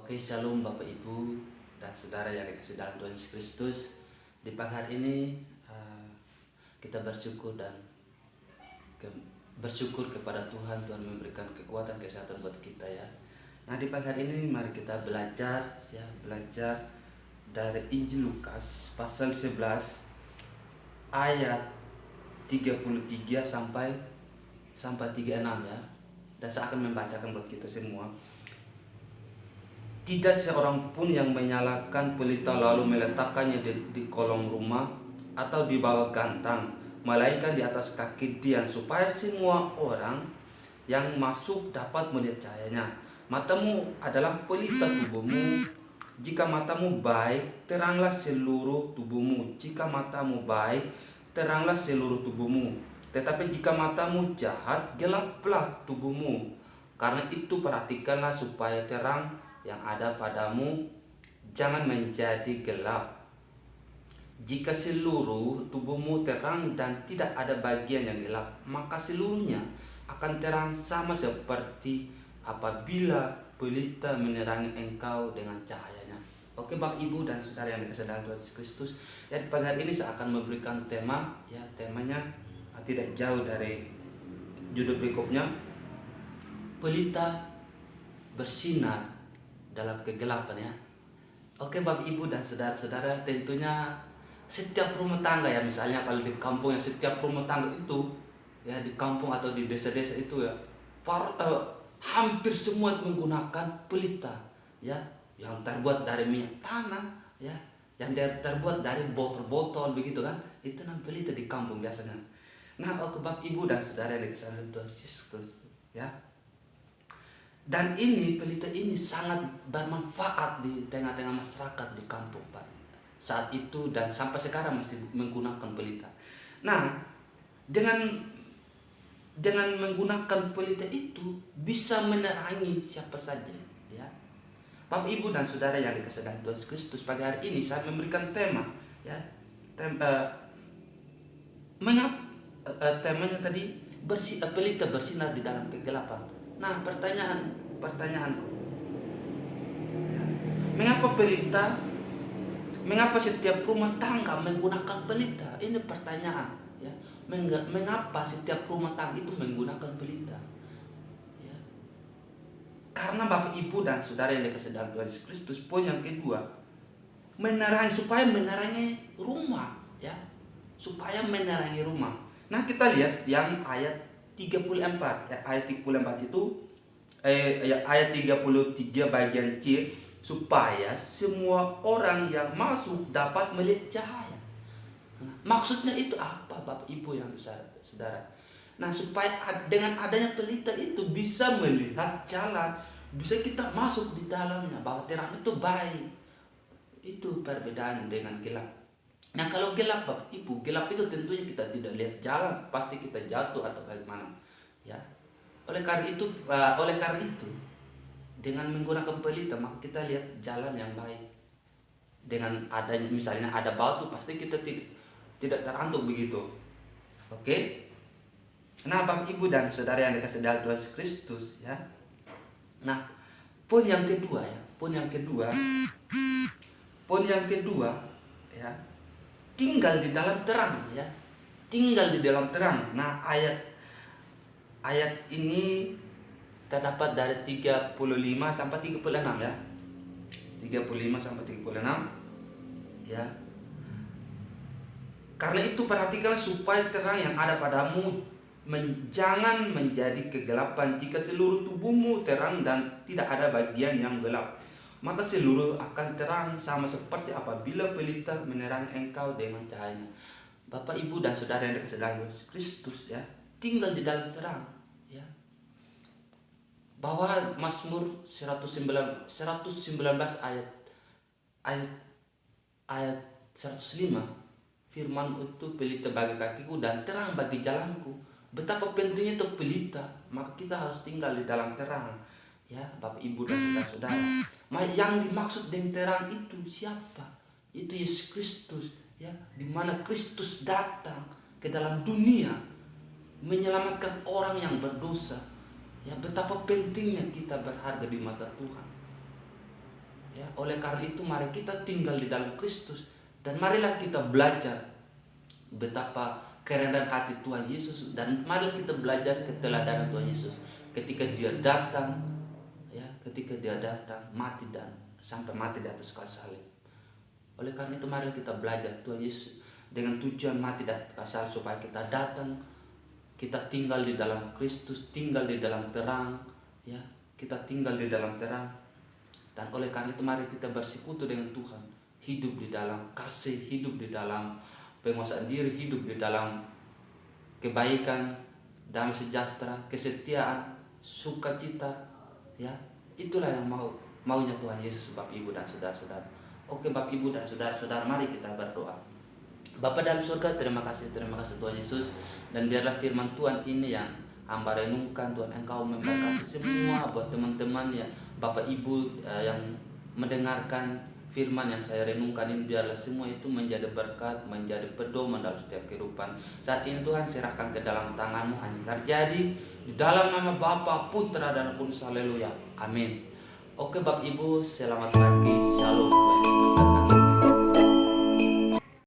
Oke, shalom Bapak Ibu dan saudara yang dikasih dalam Tuhan Yesus Kristus. Di pagi hari ini kita bersyukur dan bersyukur kepada Tuhan. Tuhan memberikan kekuatan kesehatan buat kita ya. Nah, di pagi hari ini mari kita belajar dari Injil Lukas pasal 11 ayat 33 sampai 36 ya. Dan saya akan membacakan buat kita semua. Tidak seorang pun yang menyalakan pelita lalu meletakkannya di kolong rumah atau di bawah gantang, melainkan di atas kaki tiang, supaya semua orang yang masuk dapat melihat cahayanya. Matamu adalah pelita tubuhmu. Jika matamu baik, teranglah seluruh tubuhmu. Jika matamu baik, teranglah seluruh tubuhmu. Tetapi jika matamu jahat, gelaplah tubuhmu. Karena itu perhatikanlah supaya terang yang ada padamu jangan menjadi gelap. Jika seluruh tubuhmu terang dan tidak ada bagian yang gelap, maka seluruhnya akan terang sama seperti apabila pelita menerangi engkau dengan cahayanya. Oke Bapak Ibu dan saudara yang dikasihi dalam Tuhan Yesus Kristus, ya di pagi hari ini saya akan memberikan tema, ya temanya tidak jauh dari judul berikutnya, pelita bersinar dalam kegelapan ya. Oke Bapak Ibu dan saudara-saudara, tentunya setiap rumah tangga ya, misalnya kalau di kampung, ya setiap rumah tangga itu ya, di kampung atau di desa-desa itu ya, hampir semua menggunakan pelita ya, yang terbuat dari minyak tanah ya, yang terbuat dari botol-botol begitu kan, itu namanya pelita di kampung biasanya. Nah, oke Bapak Ibu dan saudara yang dikasihi Tuhan Yesus ya. Dan ini pelita ini sangat bermanfaat di tengah-tengah masyarakat di kampung Pak. Saat itu dan sampai sekarang masih menggunakan pelita. Nah, dengan menggunakan pelita itu bisa menerangi siapa saja ya. Bapak Ibu dan saudara yang dikasihi Tuhan Yesus Kristus, pagi hari ini saya memberikan tema ya. Temanya tadi pelita bersinar di dalam kegelapan. Nah, pertanyaanku, ya, mengapa setiap rumah tangga menggunakan pelita? Ini pertanyaan, ya. Mengapa setiap rumah tangga itu menggunakan pelita? Ya. Karena Bapak Ibu dan saudara yang dikasihi dalam Tuhan Yesus Kristus, poin yang kedua, supaya menerangi rumah, ya. Supaya menerangi rumah. Nah, kita lihat yang ayat 34 ya, ayat 34 itu ayat 33 bagian C, supaya semua orang yang masuk dapat melihat cahaya. Nah, maksudnya itu apa Bapak Ibu yang saudara? Nah, supaya dengan adanya pelita itu bisa melihat jalan, bisa kita masuk di dalamnya, bahwa terang itu baik. Itu perbedaan dengan gelap. Nah, kalau gelap Bapak Ibu, gelap itu tentunya kita tidak lihat jalan, pasti kita jatuh atau bagaimana ya. Oleh karena itu dengan menggunakan pelita maka kita lihat jalan yang baik. Dengan adanya misalnya ada batu, pasti kita tidak terantuk begitu. Oke? Nah, Bapak Ibu dan saudara yang dikasihi dalam Tuhan Yesus Kristus ya. Nah, poin yang kedua ya, tinggal di dalam terang ya. Tinggal di dalam terang. Nah, ayat ini terdapat dari 35 sampai 36 ya. 35 sampai 36 ya. Karena itu perhatikanlah supaya terang yang ada padamu jangan menjadi kegelapan. Jika seluruh tubuhmu terang dan tidak ada bagian yang gelap, maka seluruh akan terang sama seperti apabila pelita menerangi engkau dengan cahayanya. Bapak Ibu dan saudara yang dikasihi dalam Yesus Kristus ya, tinggal di dalam terang ya. Bahwa Mazmur 119 ayat 105, firman itu pelita bagi kakiku dan terang bagi jalanku. Betapa pentingnya itu pelita, maka kita harus tinggal di dalam terang ya Bapak Ibu dan saudara-saudara. Yang dimaksud dengan terang itu siapa? Itu Yesus Kristus ya, di mana Kristus datang ke dalam dunia menyelamatkan orang yang berdosa. Ya, betapa pentingnya kita berharga di mata Tuhan. Ya, oleh karena itu mari kita tinggal di dalam Kristus dan marilah kita belajar betapa kerendahan hati Tuhan Yesus, dan marilah kita belajar keteladanan Tuhan Yesus ketika dia datang, ya, ketika dia datang mati dan sampai mati di atas kayu salib. Oleh karena itu marilah kita belajar Tuhan Yesus dengan tujuan mati di atas kayu salib supaya kita datang, kita tinggal di dalam Kristus, tinggal di dalam terang, ya, kita tinggal di dalam terang. Dan oleh karena itu mari kita bersekutu dengan Tuhan, hidup di dalam kasih, hidup di dalam penguasaan diri, hidup di dalam kebaikan, damai sejahtera, kesetiaan, sukacita, ya. Itulah yang maunya Tuhan Yesus, Bapak Ibu dan saudara-saudara. Oke Bapak Ibu dan saudara-saudara, mari kita berdoa. Bapa dalam surga, terima kasih Tuhan Yesus, dan biarlah firman Tuhan ini yang hamba renungkan, Tuhan, Engkau memberkati semua buat teman-teman ya, Bapak Ibu yang mendengarkan firman yang saya renungkan ini, biarlah semua itu menjadi berkat, menjadi pedoman dalam setiap kehidupan. Saat ini Tuhan serahkan ke dalam tangan-Mu, hanya terjadi di dalam nama Bapa, Putra dan Roh Kudus. Haleluya. Amin. Oke Bapak Ibu, selamat pagi. Shalom. Tuhan Yesus memberkati.